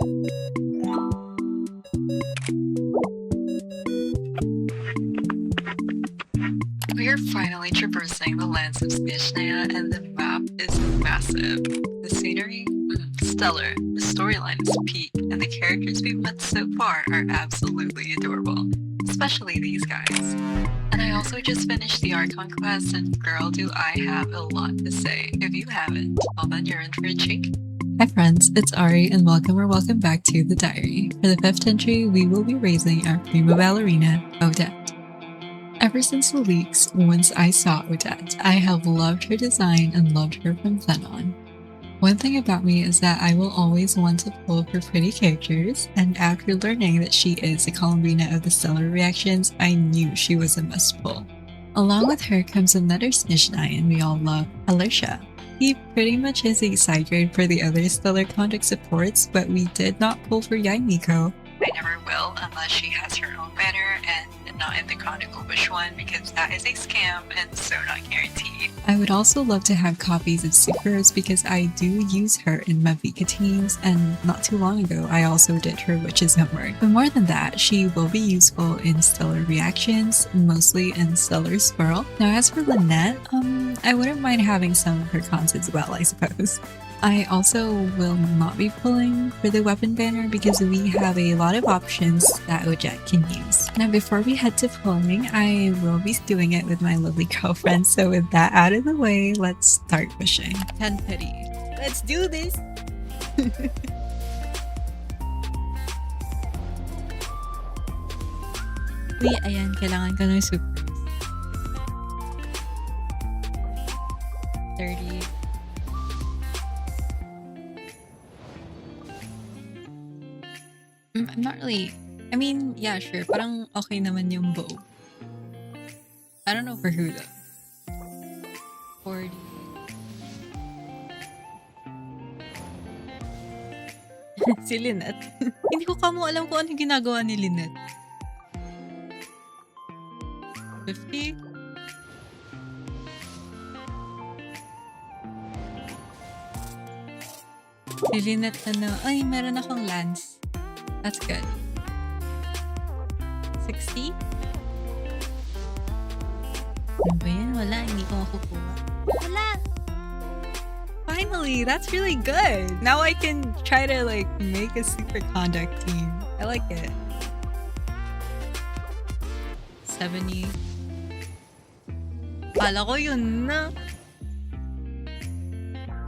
We are finally traversing the lands of Snezhnaya, and the map is massive. The scenery? Stellar. The storyline is peak, and the characters we've met so far are absolutely adorable. Especially these guys. And I also just finished the Archon quest, and girl do I have a lot to say. If you haven't, well then you're in for a treat. Hi friends, it's Ari and welcome back to The Diary. For the 5th entry, we will be raising our prima ballerina, Odette. Ever since the leaks, once I saw Odette, I have loved her design and loved her from then on. One thing about me is that I will always want to pull for pretty characters, and after learning that she is a columbina of the stellar reactions, I knew she was a must pull. Along with her comes another snezhnaya we all love, ariᝰ. He pretty much is a side grade for the other stellarconduct supports, but we did not pull for Yaimiko. I never will unless she has her own banner and not in the Chronicle Wish one, because that is a scam and so not guaranteed. I would also love to have copies of Sucrose because I do use her in my Vika teams, and not too long ago I also did her Witch's Homework. But more than that, she will be useful in stellar reactions, mostly in Stellar Swirl. Now as for µę, I wouldn't mind having some of her cons as well, I suppose. I also will not be pulling for the weapon banner because we have a lot of options that Odette can use. Now before we head to pulling, I will be doing it with my lovely girlfriend, so with that out of the way, let's start pushing. 10 pity. Let's do this! Uy, ayan, kailangan ko ng super. 30. I'm not really... I mean, yeah, sure. Parang okay naman yung bow. I don't know for who though. 40. Si Lynette. Hindi ko kamo alam kung ano ginagawa ni Lynette. 50? Si Lynette ano? Ay, meron akong lance. That's good. 60? Ano ba yan? Wala, hindi ko makukuha. Wala! Finally! That's really good! Now I can try to like make a super conduct team. I like it. 70. Kala ko yun na.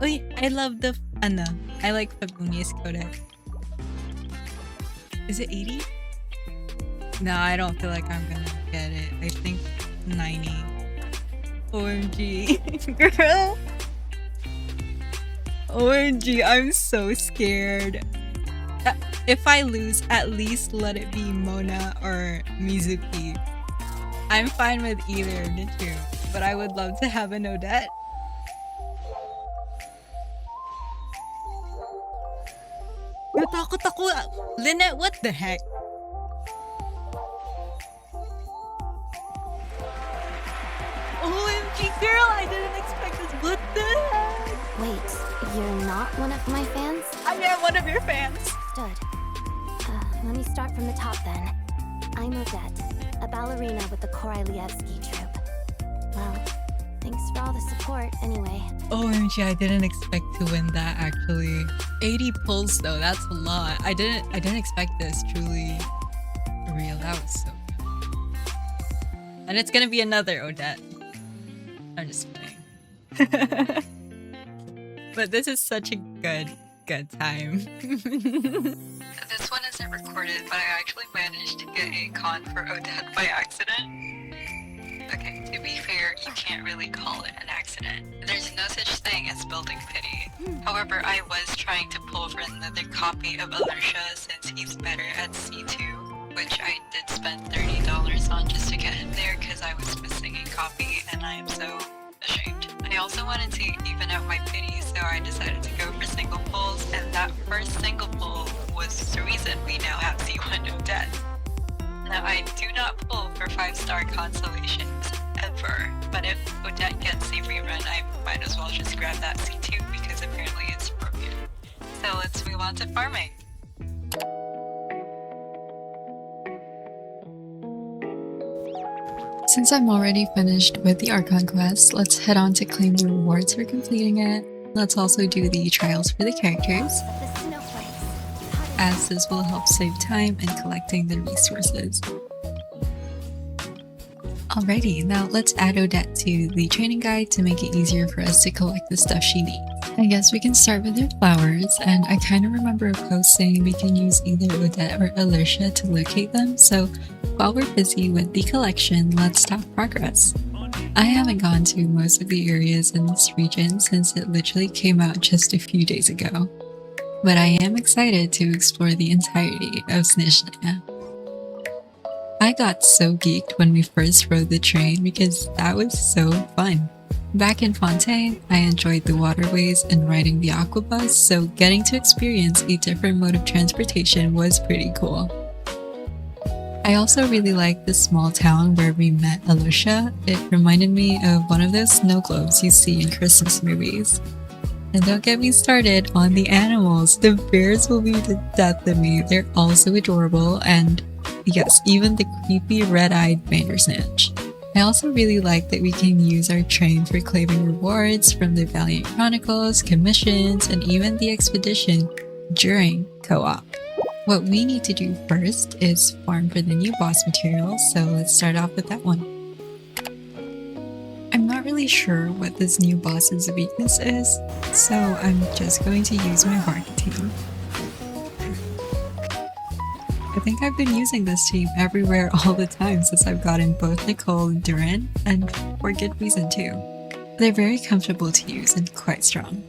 Uy, I love the, I like Fabuni's codec. Is it 80? No, I don't feel like I'm gonna get it. I think 90. OMG. Girl! OMG, I'm so scared. If I lose, at least let it be Mona or Mizuki. I'm fine with either of the two, but I would love to have an Odette. Natakot ako. Lynette, what the heck? OMG, girl, I didn't expect this. What the heck? Wait, you're not one of my fans? I am one of your fans. Stood. Let me start from the top then. I'm Odette, a ballerina with the atelier's troupe. Well, thanks for all the support anyway. OMG, I didn't expect to win that actually. 80 pulls though, that's a lot. I didn't expect this, truly real. That was so good. And it's gonna be another Odette. I'm just playing. But this is such a good time. This one isn't recorded, but I actually managed to get a con for Odette by accident. Okay, to be fair, you can't really call it an accident. There's no such thing as building pity. However, I was trying to pull for another copy of ariᝰ since he's better at C2, which I did spend $30 on just to get him there because I was missing a copy and I am so ashamed. I also wanted to even out my pity, so I decided to go for single pulls, and that first single pull was the reason we now have C1 Odette. Now, I do not pull for 5-star constellations, ever, but if Odette gets a rerun, I might as well just grab that C2 because apparently it's broken. So let's move on to farming. Since I'm already finished with the Archon quest, let's head on to claim the rewards for completing it. Let's also do the trials for the characters, as this will help save time in collecting the resources. Alrighty, now let's add Odette to the training guide to make it easier for us to collect the stuff she needs. I guess we can start with her flowers, and I kind of remember a post saying we can use either Odette or Alicia to locate them, so while we're busy with the collection, let's talk progress. I haven't gone to most of the areas in this region since it literally came out just a few days ago, but I am excited to explore the entirety of Snezhnaya. I got so geeked when we first rode the train because that was so fun. Back in Fontaine, I enjoyed the waterways and riding the aquabus, so getting to experience a different mode of transportation was pretty cool. I also really liked the small town where we met Alicia. It reminded me of one of those snow globes you see in Christmas movies. And don't get me started on the animals. The bears will be the death of me. They're all so adorable, and yes, even the creepy red-eyed Bandersnatch. I also really like that we can use our train for claiming rewards from the Valiant Chronicles, commissions, and even the expedition during co-op. What we need to do first is farm for the new boss materials, so let's start off with that one. I'm not really sure what this new boss's weakness is, so I'm just going to use my Bark team. I think I've been using this team everywhere all the time since I've gotten both Nicole and Duran, and for good reason too. They're very comfortable to use and quite strong.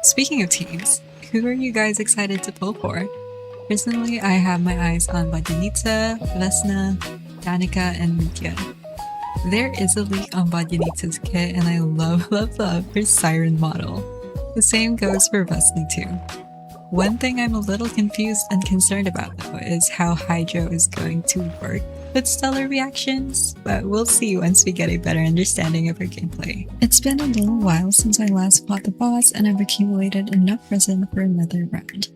Speaking of teams, who are you guys excited to pull for? Personally, I have my eyes on µę, Vesna, Danica, and Lukia. There is a leak on µę's kit, and I love her siren model. The same goes for Vesna too. One thing I'm a little confused and concerned about though is how Hydro is going to work with stellar reactions, but we'll see once we get a better understanding of her gameplay. It's been a little while since I last fought the boss, and I've accumulated enough resin for another round.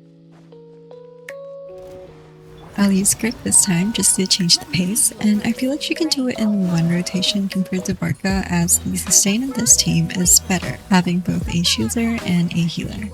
I'll use Grip this time just to change the pace, and I feel like she can do it in one rotation compared to Barca, as the sustain in this team is better, having both a shielder and a healer.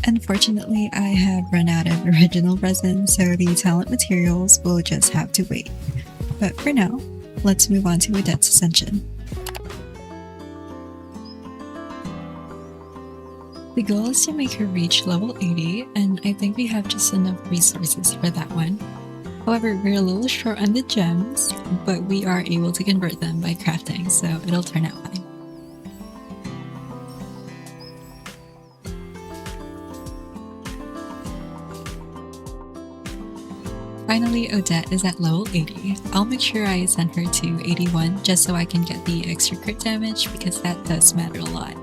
Unfortunately, I have run out of original resin, so the talent materials will just have to wait. But for now, let's move on to Odette's Ascension. The goal is to make her reach level 80, and I think we have just enough resources for that one. However, we're a little short on the gems, but we are able to convert them by crafting, so it'll turn out fine. Finally, Odette is at level 80. I'll make sure I send her to 81 just so I can get the extra crit damage, because that does matter a lot.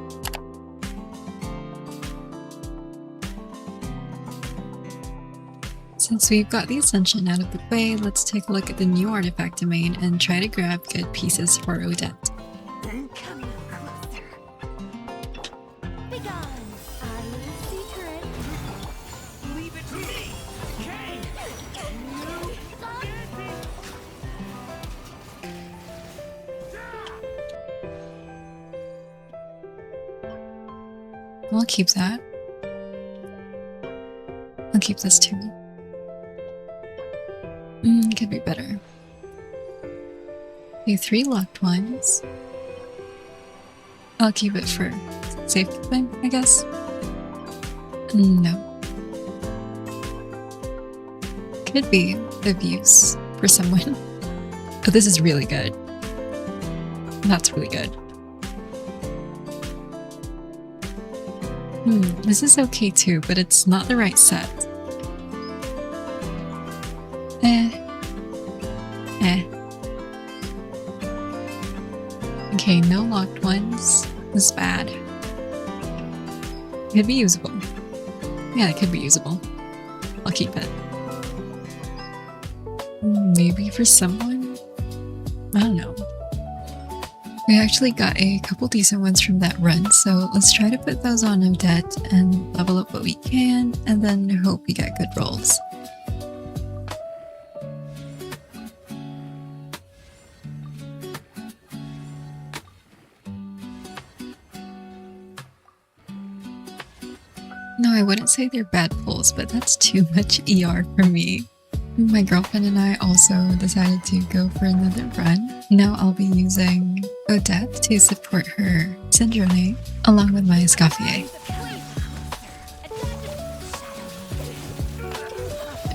Since we've got the Ascension out of the way, let's take a look at the new artifact domain and try to grab good pieces for Odette. I'll keep that. I'll keep this too. Could be better. Okay, 3 locked ones. I'll keep it for safekeeping, I guess. No. Could be of use for someone. Oh, this is really good. That's really good. This is okay too, but it's not the right set. Okay, no locked ones. This is bad. Could be usable. Yeah, it could be usable. I'll keep it. Maybe for someone? I don't know. We actually got a couple decent ones from that run, so let's try to put those on Odette and level up what we can, and then hope we get good rolls. No, I wouldn't say they're bad pulls, but that's too much ER for me. My girlfriend and I also decided to go for another run. Now I'll be using Odette to support her snezhnaya along with my escoffier.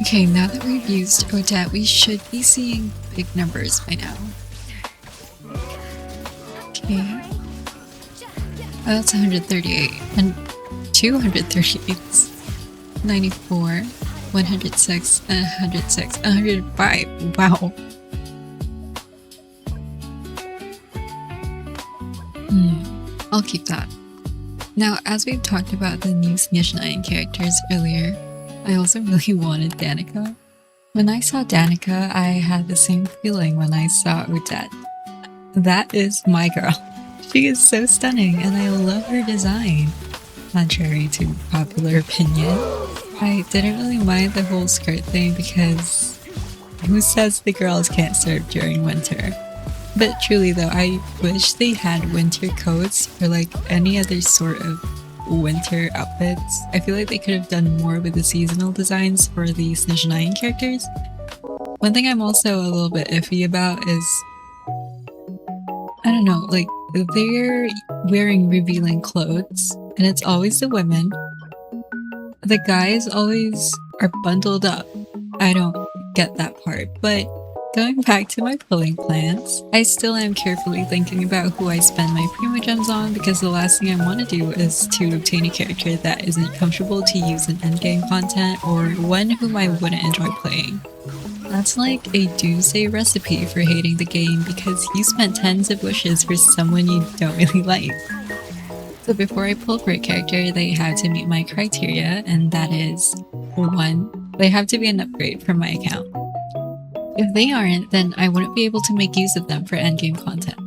Okay, now that we've used Odette, we should be seeing big numbers by now. Okay. Oh, that's 138 and 238. 94. 106, 106, 105. Wow. I'll keep that. Now, as we've talked about the new snezhnaya characters earlier, I also really wanted Danica. When I saw Danica, I had the same feeling when I saw Odette. That is my girl. She is so stunning and I love her design. Contrary to popular opinion, I didn't really mind the whole skirt thing because who says the girls can't serve during winter? But truly though, I wish they had winter coats or like any other sort of winter outfits. I feel like they could have done more with the seasonal designs for the snezhnaya characters. One thing I'm also a little bit iffy about is, I don't know, like they're wearing revealing clothes and it's always the women. The guys always are bundled up. I don't get that part, but going back to my pulling plans, I still am carefully thinking about who I spend my primo gems on because the last thing I want to do is to obtain a character that isn't comfortable to use in endgame content or one whom I wouldn't enjoy playing. That's like a doomsday recipe for hating the game because you spent tens of wishes for someone you don't really like. So before I pull for a character, they have to meet my criteria, and that is 1. They have to be an upgrade from my account. If they aren't, then I wouldn't be able to make use of them for endgame content.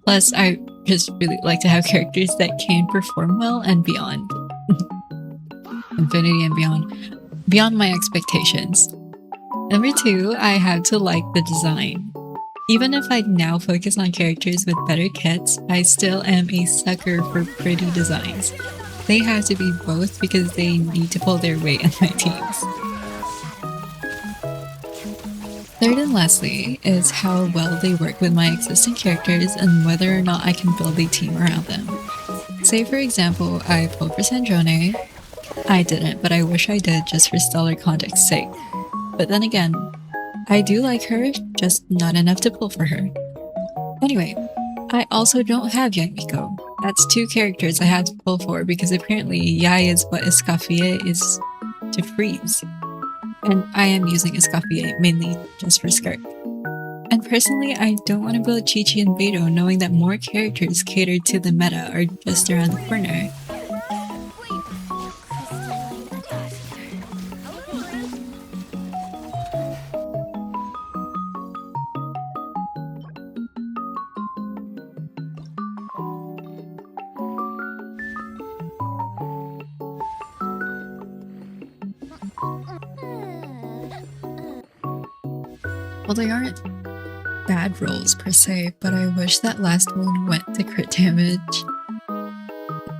Plus, I just really like to have characters that can perform well and beyond. Infinity and beyond. Beyond my expectations. Number 2, I have to like the design. Even if I now focus on characters with better kits, I still am a sucker for pretty designs. They have to be both because they need to pull their weight in my teams. Third and lastly is how well they work with my existing characters and whether or not I can build a team around them. Say for example, I pulled for snezhnaya. I didn't, but I wish I did just for stellarconduct's sake. But then again, I do like her, just not enough to pull for her. Anyway, I also don't have young Miko. That's 2 characters I had to pull for because apparently Yai is what escoffier is to freeze. And I am using escoffier mainly just for skirt. And personally, I don't want to build Chi-Chi and Beidou knowing that more characters catered to the meta are just around the corner. Well, they aren't bad rolls per se, but I wish that last one went to crit damage.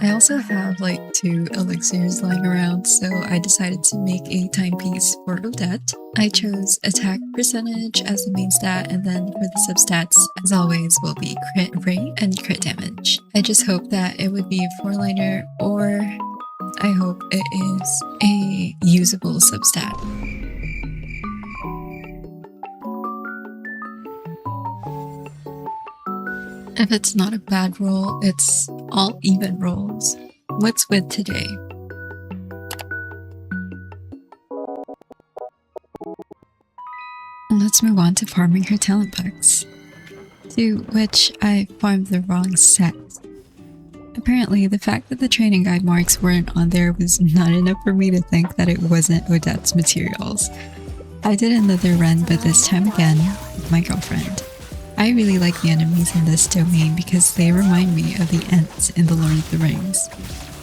I also have like 2 elixirs lying around, so I decided to make a timepiece for Odette. I chose attack percentage as the main stat, and then for the substats, as always, will be crit rate and crit damage. I just hope that it would be a 4-liner, or I hope it is a usable substat. If it's not a bad roll, it's all even rolls. What's with today? Let's move on to farming her talent bucks, to which I farmed the wrong set. Apparently, the fact that the training guide marks weren't on there was not enough for me to think that it wasn't Odette's materials. I did another run, but this time again with my girlfriend. I really like the enemies in this domain because they remind me of the Ents in The Lord of the Rings.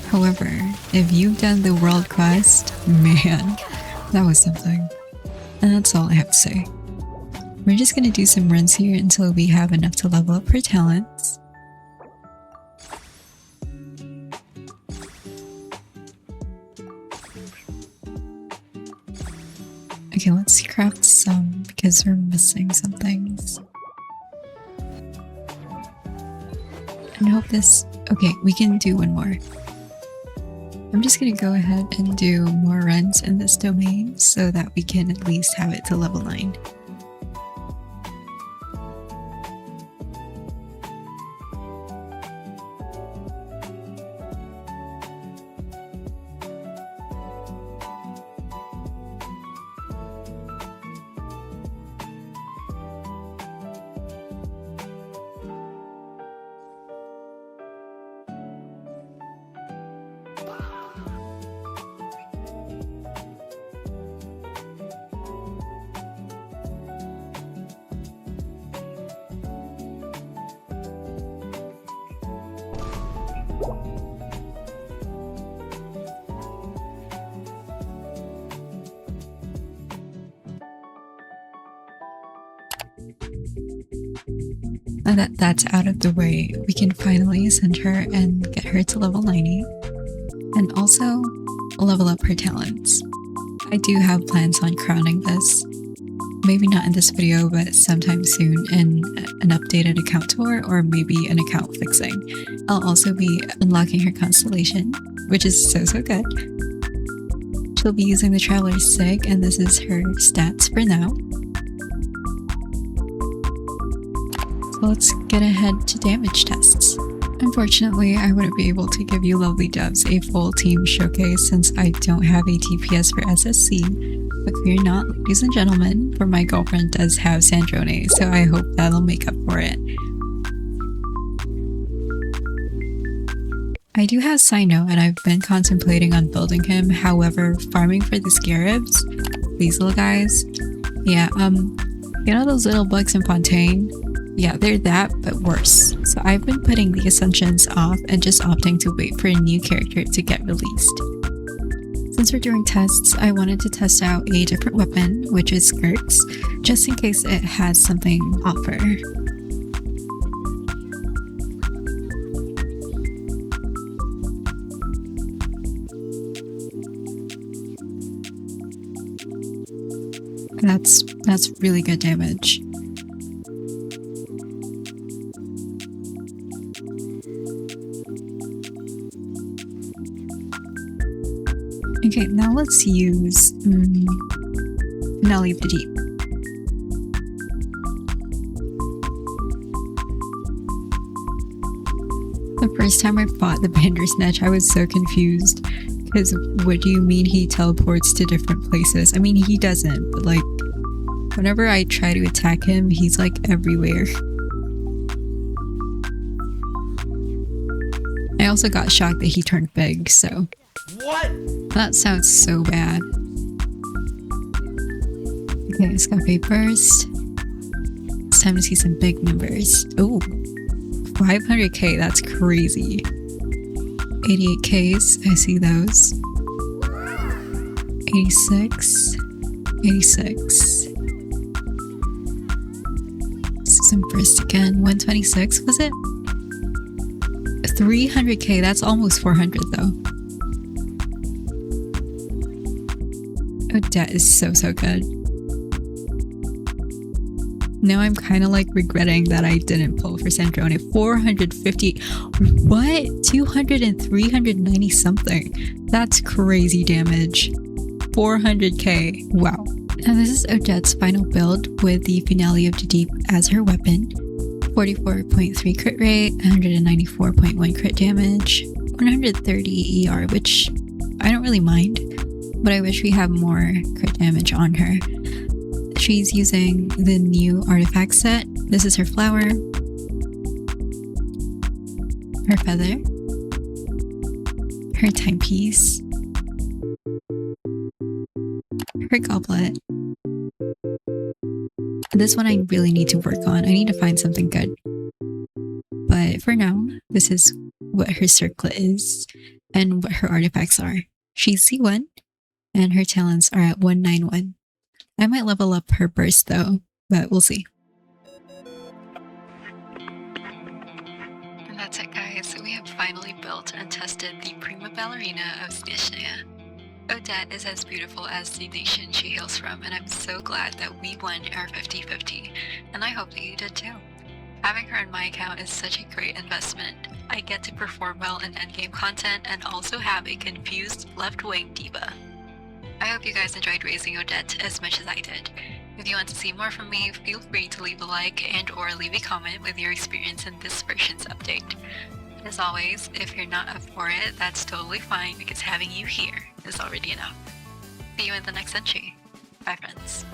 However, if you've done the world quest, man, that was something. And that's all I have to say. We're just gonna do some runs here until we have enough to level up her talents. Okay, let's craft some because we're missing some things. And hope this... Okay, we can do one more. I'm just gonna go ahead and do more runs in this domain so that we can at least have it to level 9. Now that that's out of the way, we can finally ascend her and get her to level 90. And also level up her talents. I do have plans on crowning this. Maybe not in this video, but sometime soon in an updated account tour or maybe an account fixing. I'll also be unlocking her constellation, which is so good. She'll be using the Traveler's Sig, and this is her stats for now. So let's get ahead to damage tests. Unfortunately, I wouldn't be able to give you lovely devs a full team showcase since I don't have a TPS for SSC, but fear not, ladies and gentlemen, for my girlfriend does have snezhnaya, so I hope that'll make up for it. I do have Sino and I've been contemplating on building him, however, farming for the scarabs, these little guys, yeah, you know those little bugs in Fontaine? Yeah, they're that, but worse. So I've been putting the ascensions off and just opting to wait for a new character to get released. Since we're doing tests, I wanted to test out a different weapon, which is skirts, just in case it has something to offer. That's really good damage. Okay, now let's use Finale of the Deep. The first time I fought the Bandersnatch, I was so confused. Because what do you mean he teleports to different places? I mean, he doesn't, but like, whenever I try to attack him, he's like everywhere. I also got shocked that he turned big, so... What? That sounds so bad. Okay, Escape Burst. It's time to see some big numbers. Oh, 500k, that's crazy. 88ks, I see those. 86. 86. Some burst again. 126, was it? 300k, that's almost 400 though. Odette is so good. Now I'm kind of like regretting that I didn't pull for snezhnaya. 450. What? 200 and 390 something. That's crazy damage. 400k. Wow. Now this is Odette's final build with the Finale of the Deep as her weapon. 44.3 crit rate, 194.1 crit damage, 130 ER, which I don't really mind, but I wish we had more crit damage on her. She's using the new artifact set. This is her flower, her feather, her timepiece, her goblet. This one I really need to work on. I need to find something good. But for now, this is what her circlet is and what her artifacts are. She's C1 and her talents are at 191. I might level up her burst though, but we'll see. And that's it, guys. We have finally built and tested the prima ballerina of Snezhnaya. Odette is as beautiful as the nation she hails from, and I'm so glad that we won our 50-50, and I hope that you did too. Having her in my account is such a great investment. I get to perform well in endgame content and also have a confused left-wing diva. I hope you guys enjoyed raising Odette as much as I did. If you want to see more from me, feel free to leave a like and or leave a comment with your experience in this version's update. As always, if you're not up for it, that's totally fine because having you here is already enough. See you in the next entry. Bye friends.